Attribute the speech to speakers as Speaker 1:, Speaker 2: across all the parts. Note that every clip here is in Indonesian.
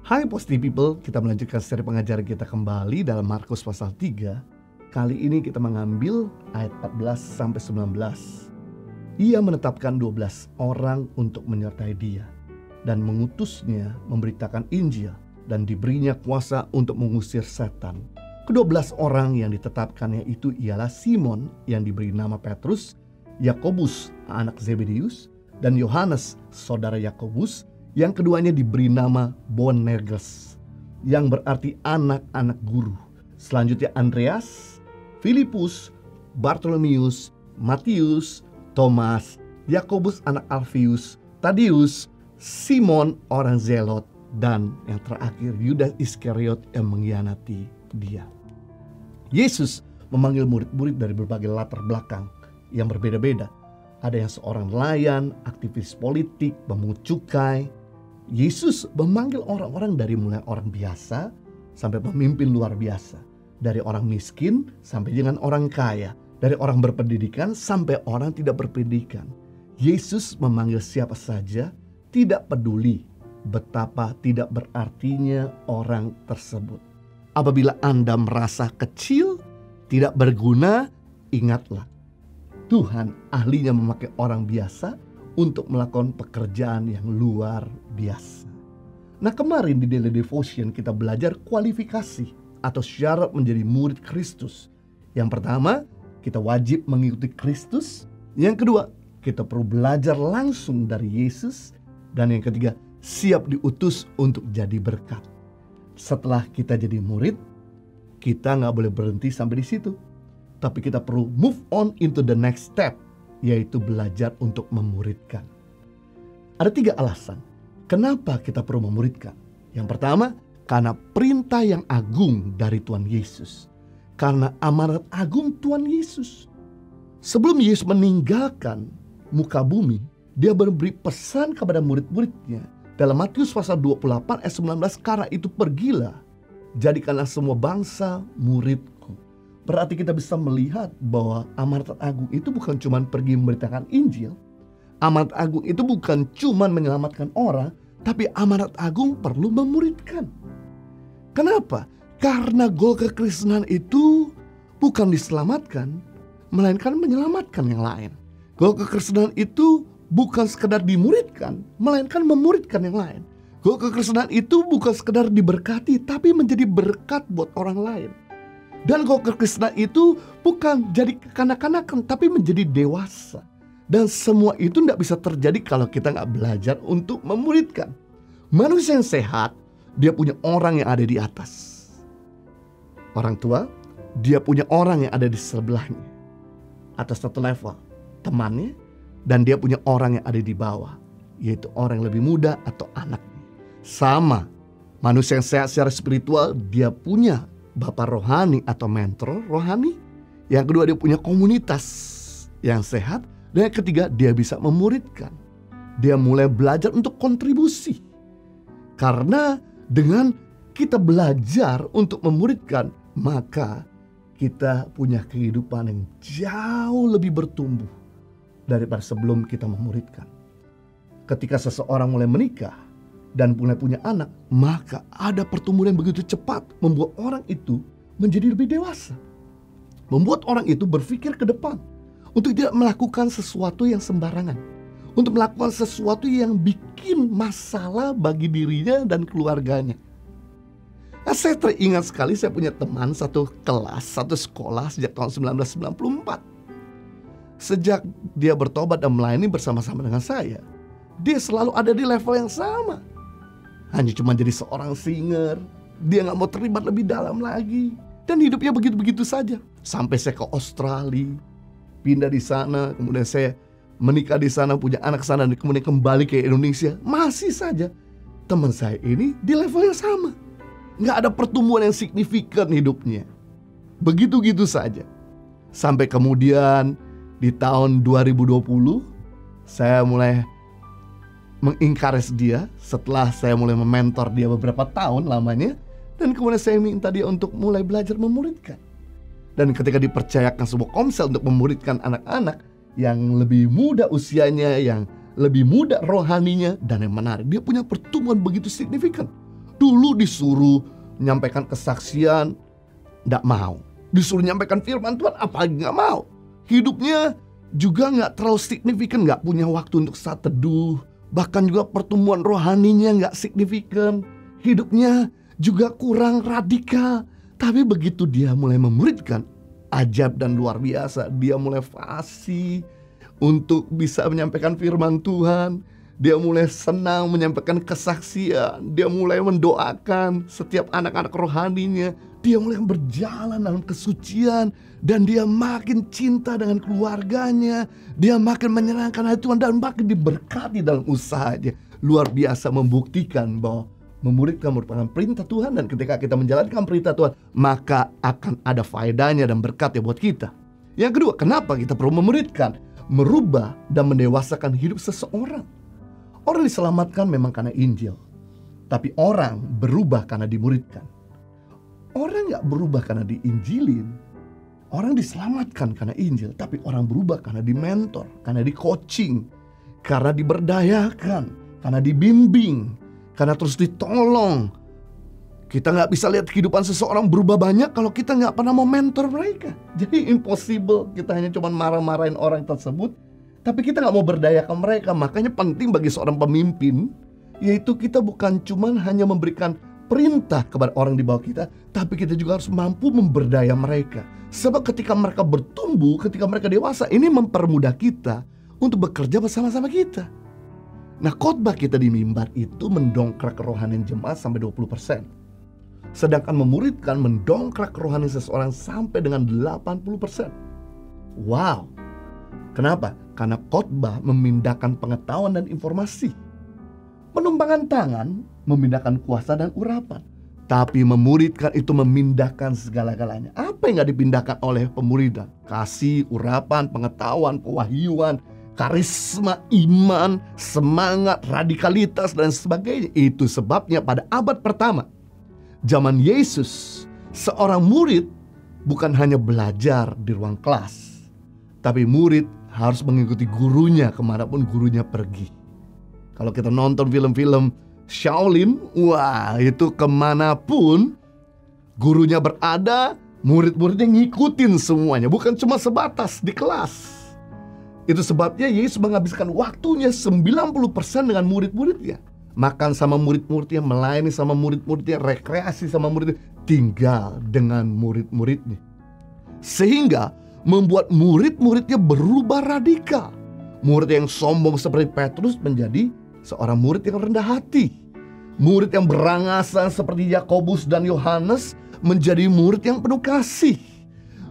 Speaker 1: Hai Positive People, kita melanjutkan seri pengajaran kita kembali dalam Markus pasal 3. Kali ini kita mengambil ayat 14 sampai 19. Ia menetapkan 12 orang untuk menyertai dia dan mengutusnya memberitakan Injil dan diberinya kuasa untuk mengusir setan. Ke-12 orang yang ditetapkannya itu ialah Simon yang diberi nama Petrus, Yakobus anak Zebedeus, dan Yohanes saudara Yakobus, yang keduanya diberi nama Boanerges, yang berarti anak-anak guru. Selanjutnya Andreas, Filipus, Bartolomeus, Matius, Thomas, Yakobus anak Alfius, Tadeus, Simon orang Zelot, dan yang terakhir Yudas Iskariot yang mengkhianati dia. Yesus memanggil murid-murid dari berbagai latar belakang yang berbeda-beda. Ada yang seorang nelayan, aktivis politik, pemungut cukai. Yesus memanggil orang-orang dari mulai orang biasa sampai pemimpin luar biasa. Dari orang miskin sampai dengan orang kaya. Dari orang berpendidikan sampai orang tidak berpendidikan. Yesus memanggil siapa saja, tidak peduli betapa tidak berartinya orang tersebut. Apabila Anda merasa kecil, tidak berguna, ingatlah. Tuhan ahlinya memakai orang biasa untuk melakukan pekerjaan yang luar biasa. Nah, kemarin di Daily Devotion kita belajar kualifikasi atau syarat menjadi murid Kristus. Yang pertama, kita wajib mengikuti Kristus. Yang kedua, kita perlu belajar langsung dari Yesus. Dan yang ketiga, siap diutus untuk jadi berkat. Setelah kita jadi murid, kita gak boleh berhenti sampai di situ. Tapi kita perlu move on into the next step, yaitu belajar untuk memuridkan. Ada 3 alasan kenapa kita perlu memuridkan. Yang pertama, karena perintah yang agung dari Tuhan Yesus. Karena amanat agung Tuhan Yesus. Sebelum Yesus meninggalkan muka bumi, dia memberi pesan kepada murid-muridnya. Dalam Matius pasal 28 ayat 19, karena itu pergilah, jadikanlah semua bangsa muridku. Berarti kita bisa melihat bahwa amanat agung itu bukan cuma pergi memberitakan Injil. Amanat agung itu bukan cuma menyelamatkan orang, tapi amanat agung perlu memuridkan. Kenapa? Karena goal kekristenan itu bukan diselamatkan, melainkan menyelamatkan yang lain. Goal kekristenan itu bukan sekedar dimuridkan, melainkan memuridkan yang lain. Goal kekristenan itu bukan sekedar diberkati, tapi menjadi berkat buat orang lain. Dan goal kekristenan itu bukan jadi kekanak-kanakan, tapi menjadi dewasa. Dan semua itu tidak bisa terjadi kalau kita gak belajar untuk memuridkan. Manusia yang sehat, dia punya orang yang ada di atas. Orang tua, dia punya orang yang ada di sebelahnya. Atas satu level, temannya. Dan dia punya orang yang ada di bawah, yaitu orang yang lebih muda atau anaknya. Sama, manusia yang sehat secara spiritual, dia punya bapak rohani atau mentor rohani. Yang kedua, dia punya komunitas yang sehat. Dan yang ketiga, dia bisa memuridkan. Dia mulai belajar untuk kontribusi. Karena dengan kita belajar untuk memuridkan, maka kita punya kehidupan yang jauh lebih bertumbuh daripada sebelum kita memuridkan. Ketika seseorang mulai menikah dan mulai punya anak, maka ada pertumbuhan yang begitu cepat membuat orang itu menjadi lebih dewasa. Membuat orang itu berpikir ke depan untuk tidak melakukan sesuatu yang sembarangan, untuk melakukan sesuatu yang bikin masalah bagi dirinya dan keluarganya. Nah, saya teringat sekali, saya punya teman satu kelas, satu sekolah sejak tahun 1994. Sejak dia bertobat dan melayani bersama-sama dengan saya, dia selalu ada di level yang sama. Hanya cuma jadi seorang singer. Dia gak mau terlibat lebih dalam lagi. Dan hidupnya begitu-begitu saja. Sampai saya ke Australia, pindah di sana, kemudian saya menikah di sana, punya anak sana, dan kemudian kembali ke Indonesia. Masih saja teman saya ini di level yang sama. Gak ada pertumbuhan yang signifikan hidupnya. Begitu-gitu saja. Sampai kemudian di tahun 2020, saya mulai mengencourage dia setelah saya mulai mementor dia beberapa tahun lamanya. Dan kemudian saya minta dia untuk mulai belajar memuridkan. Dan ketika dipercayakan sebuah komsel untuk memuridkan anak-anak yang lebih muda usianya, yang lebih muda rohaninya, dan yang menarik, dia punya pertumbuhan begitu signifikan. Dulu disuruh menyampaikan kesaksian, tidak mau. Disuruh menyampaikan firman Tuhan, apalagi nggak mau. Hidupnya juga nggak terlalu signifikan, nggak punya waktu untuk saat teduh. Bahkan juga pertumbuhan rohaninya nggak signifikan. Hidupnya juga kurang radikal. Tapi begitu dia mulai memuridkan, ajaib dan luar biasa. Dia mulai fasih untuk bisa menyampaikan firman Tuhan. Dia mulai senang menyampaikan kesaksian. Dia mulai mendoakan setiap anak-anak rohaninya. Dia mulai berjalan dalam kesucian. Dan dia makin cinta dengan keluarganya. Dia makin menyenangkan hati Tuhan dan makin diberkati dalam usahanya. Luar biasa, membuktikan bahwa memuridkan merupakan perintah Tuhan. Dan ketika kita menjalankan perintah Tuhan, maka akan ada faedahnya dan berkatnya buat kita. Yang kedua, kenapa kita perlu memuridkan? Merubah dan mendewasakan hidup seseorang. Orang diselamatkan memang karena Injil, tapi orang berubah karena dimuridkan. Orang gak berubah karena diinjilin. Orang diselamatkan karena Injil, tapi orang berubah karena dimentor, karena di coaching, karena diberdayakan, karena dibimbing, karena terus ditolong. Kita gak bisa lihat kehidupan seseorang berubah banyak kalau kita gak pernah mau mentor mereka. Jadi impossible, kita hanya cuma marah-marahin orang tersebut, tapi kita gak mau berdayakan mereka. Makanya penting bagi seorang pemimpin, yaitu kita bukan cuma hanya memberikan perintah kepada orang di bawah kita, tapi kita juga harus mampu memberdaya mereka. Sebab ketika mereka bertumbuh, ketika mereka dewasa, ini mempermudah kita untuk bekerja bersama-sama kita. Nah, khotbah kita di mimbar itu mendongkrak kerohanian jemaat sampai 20%. Sedangkan memuridkan mendongkrak kerohanian seseorang sampai dengan 80%. Wow. Kenapa? Karena khotbah memindahkan pengetahuan dan informasi. Penumpangan tangan memindahkan kuasa dan urapan. Tapi memuridkan itu memindahkan segala-galanya. Apa yang gak dipindahkan oleh pemuridan? Kasih, urapan, pengetahuan, pewahyuan, karisma, iman, semangat, radikalitas, dan sebagainya. Itu sebabnya pada abad pertama, zaman Yesus, seorang murid bukan hanya belajar di ruang kelas, tapi murid harus mengikuti gurunya kemanapun gurunya pergi. Kalau kita nonton film-film Shaolin, wah itu kemanapun gurunya berada, murid-muridnya ngikutin semuanya. Bukan cuma sebatas di kelas. Itu sebabnya Yesus menghabiskan waktunya 90% dengan murid-muridnya. Makan sama murid-muridnya, melayani sama murid-muridnya, rekreasi sama muridnya, tinggal dengan murid-muridnya. Sehingga membuat murid-muridnya berubah radikal. Murid yang sombong seperti Petrus menjadi seorang murid yang rendah hati. Murid yang berangasan seperti Yakobus dan Yohanes menjadi murid yang penuh kasih.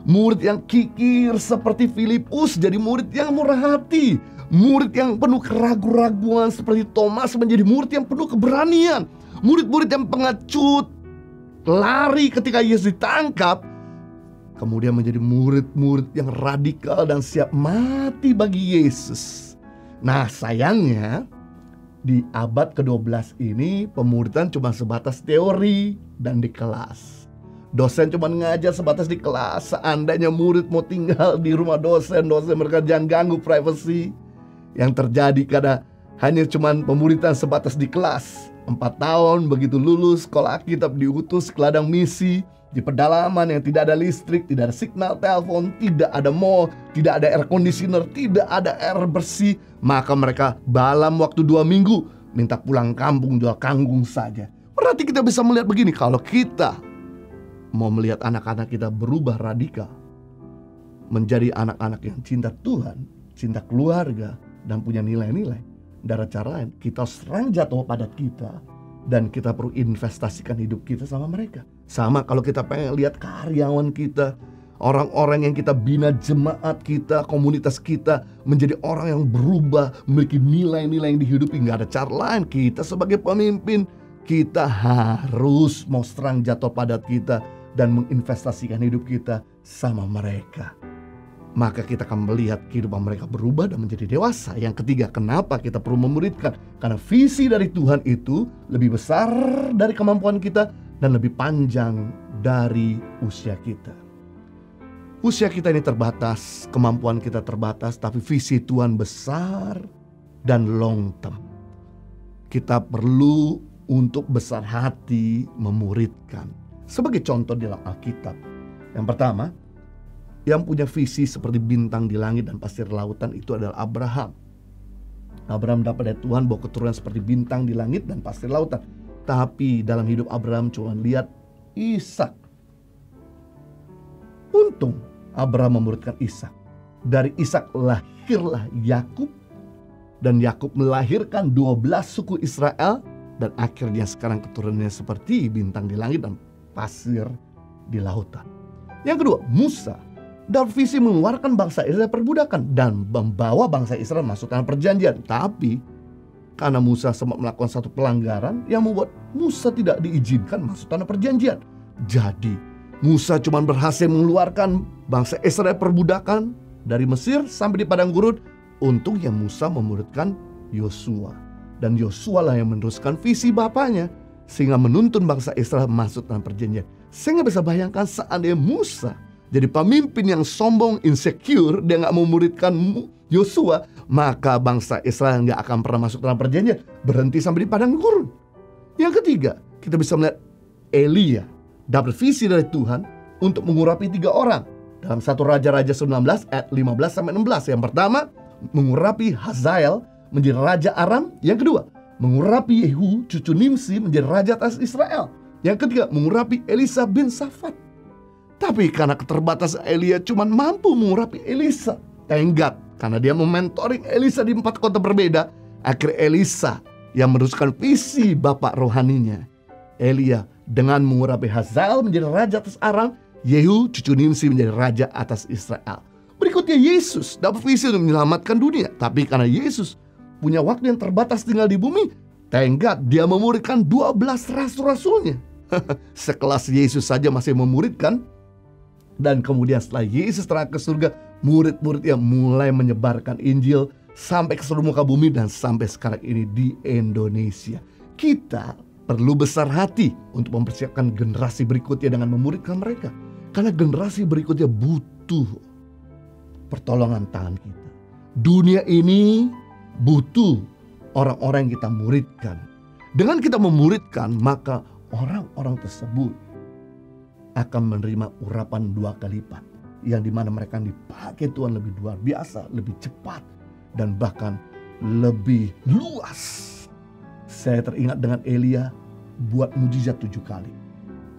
Speaker 1: Murid yang kikir seperti Filipus jadi murid yang murah hati. Murid yang penuh keraguan-raguan seperti Thomas menjadi murid yang penuh keberanian. Murid-murid yang pengecut, lari ketika Yesus ditangkap, kemudian menjadi murid-murid yang radikal dan siap mati bagi Yesus. Nah, sayangnya di abad ke-12 ini pemuridan cuma sebatas teori dan di kelas. Dosen cuma ngajar sebatas di kelas. Seandainya murid mau tinggal di rumah dosen mereka jangan ganggu privasi. Yang terjadi karena hanya cuma pemuridan sebatas di kelas. 4 tahun begitu lulus sekolah Alkitab diutus ke ladang misi di pedalaman yang tidak ada listrik, tidak ada signal telepon, tidak ada mall, tidak ada air conditioner, tidak ada air bersih. Maka mereka dalam waktu 2 minggu minta pulang kampung, jual kangkung saja. Berarti kita bisa melihat begini, kalau kita mau melihat anak-anak kita berubah radikal menjadi anak-anak yang cinta Tuhan, cinta keluarga, dan punya nilai-nilai, dari cara lain kita serang jatuh padat kita. Dan kita perlu investasikan hidup kita sama mereka. Sama kalau kita pengen lihat karyawan kita, orang-orang yang kita bina, jemaat kita, komunitas kita menjadi orang yang berubah, memiliki nilai-nilai yang dihidupi. Gak ada cara lain. Kita sebagai pemimpin, kita harus mau serang jatuh padat kita dan menginvestasikan hidup kita sama mereka. Maka kita akan melihat kehidupan mereka berubah dan menjadi dewasa. Yang ketiga, kenapa kita perlu memuridkan? Karena visi dari Tuhan itu lebih besar dari kemampuan kita dan lebih panjang dari usia kita. Usia kita ini terbatas, kemampuan kita terbatas, tapi visi Tuhan besar dan long term. Kita perlu untuk besar hati memuridkan. Sebagai contoh dalam Alkitab, yang pertama, yang punya visi seperti bintang di langit dan pasir lautan itu adalah Abraham. Abraham dapat dari Tuhan bahwa keturunan seperti bintang di langit dan pasir lautan. Tapi dalam hidup Abraham cuma lihat Ishak. Untung Abraham memuridkan Ishak. Dari Ishak lahirlah Yakub, dan Yakub melahirkan 12 suku Israel, dan akhirnya sekarang keturunannya seperti bintang di langit dan pasir di lautan. Yang kedua, Musa dalam visi mengeluarkan bangsa Israel dari perbudakan dan membawa bangsa Israel masuk tanah perjanjian. Tapi karena Musa sempat melakukan satu pelanggaran yang membuat Musa tidak diizinkan masuk tanah perjanjian. Jadi Musa cuma berhasil mengeluarkan bangsa Israel dari perbudakan dari Mesir sampai di padang gurun. Untungnya Musa memuridkan Yosua, dan Yosua lah yang meneruskan visi bapaknya sehingga menuntun bangsa Israel masuk tanah perjanjian. Saya nggak bisa bayangkan seandainya Musa jadi pemimpin yang sombong, insecure, dia nggak memuridkan Yosua, maka bangsa Israel nggak akan pernah masuk tanah perjanjian, berhenti sampai di padang gurun. Yang ketiga, kita bisa melihat Elia dapat visi dari Tuhan untuk mengurapi 3 orang dalam 1 Raja-Raja 19 ayat 15-16. Yang pertama, mengurapi Hazael menjadi raja Aram. Yang kedua, mengurapi Yehu cucu Nimsi menjadi raja atas Israel. Yang ketiga, mengurapi Elisa bin Safat. Tapi karena keterbatasan Elia cuma mampu mengurapi Elisa. Thank God, karena dia mementoring Elisa di 4 kota berbeda. Akhirnya Elisa yang meneruskan visi bapak rohaninya. Elia dengan mengurapi Hazael menjadi raja atas Aram, Yehu cucu Nimsi menjadi raja atas Israel. Berikutnya Yesus dapat visi untuk menyelamatkan dunia. Tapi karena Yesus punya waktu yang terbatas tinggal di bumi, thank God, dia memuridkan 12 rasul-rasulnya. Sekelas Yesus saja masih memuridkan. Dan kemudian setelah Yesus terangkat ke surga, murid-muridnya mulai menyebarkan Injil sampai ke seluruh muka bumi dan sampai sekarang ini di Indonesia. Kita perlu besar hati untuk mempersiapkan generasi berikutnya dengan memuridkan mereka. Karena generasi berikutnya butuh pertolongan tangan kita. Dunia ini butuh orang-orang yang kita muridkan. Dengan kita memuridkan, maka orang-orang tersebut akan menerima urapan 2 kali lipat, yang dimana mereka dipakai Tuhan lebih luar biasa, lebih cepat, dan bahkan lebih luas. Saya teringat dengan Elia buat mujizat 7 kali.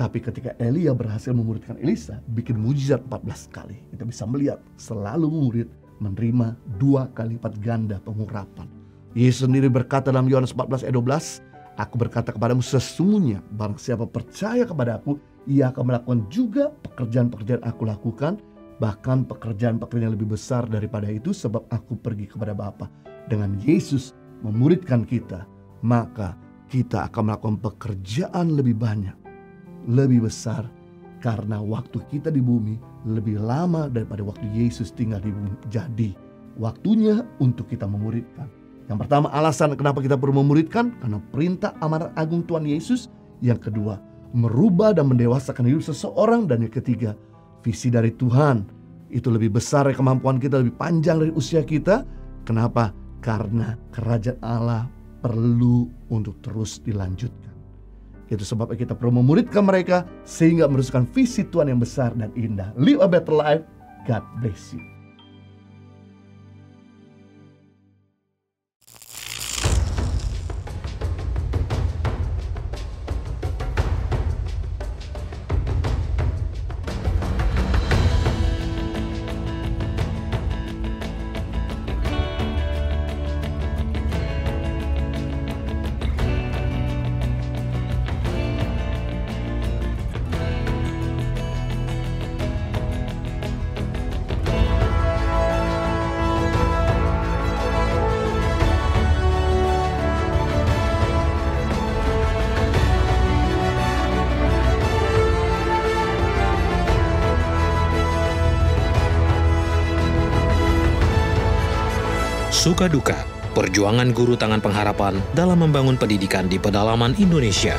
Speaker 1: Tapi ketika Elia berhasil memuridkan Elisa, bikin mujizat 14 kali. Kita bisa melihat selalu murid menerima 2 kali lipat ganda pengurapan. Yesus sendiri berkata dalam Yohanes 14 ayat 12, "Aku berkata kepadamu, sesungguhnya barang siapa percaya kepada aku, ia akan melakukan juga pekerjaan-pekerjaan aku lakukan, bahkan pekerjaan-pekerjaan yang lebih besar daripada itu, sebab aku pergi kepada Bapa." Dengan Yesus memuridkan kita, maka kita akan melakukan pekerjaan lebih banyak, lebih besar, karena waktu kita di bumi lebih lama daripada waktu Yesus tinggal di bumi. Jadi waktunya untuk kita memuridkan. Yang pertama, alasan kenapa kita perlu memuridkan, karena perintah amanat agung Tuhan Yesus. Yang kedua, merubah dan mendewasakan hidup seseorang. Dan yang ketiga, visi dari Tuhan itu lebih besar dari kemampuan kita, lebih panjang dari usia kita. Kenapa? Karena kerajaan Allah perlu untuk terus dilanjutkan. Itu sebabnya kita perlu memuridkan mereka sehingga meneruskan visi Tuhan yang besar dan indah. Live a better life. God bless you.
Speaker 2: Suka duka, perjuangan guru tangan pengharapan dalam membangun pendidikan di pedalaman Indonesia.